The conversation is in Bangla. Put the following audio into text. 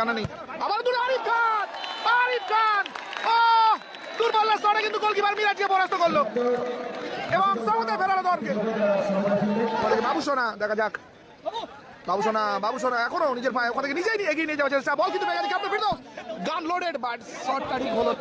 জানা নেই। আবার দূরে আরিফ খান, আরিফ খান দুর্বল স্তরে কিন্তু গোলকিপার মিরাজকে পরাস্ত করলো এবং সামনে ফেরালো দলকে। বাবুসোনা দেখা যাক, বাবুসোনা এখনো নিজের পায়ে ওখান থেকে নিজেই এগিয়ে নিয়ে যাওয়ার চেষ্টা। বল কিন্তু ক্যাপ্টেন ফিরদৌস গান লোডেড বাট শটটা ঠিক হলো।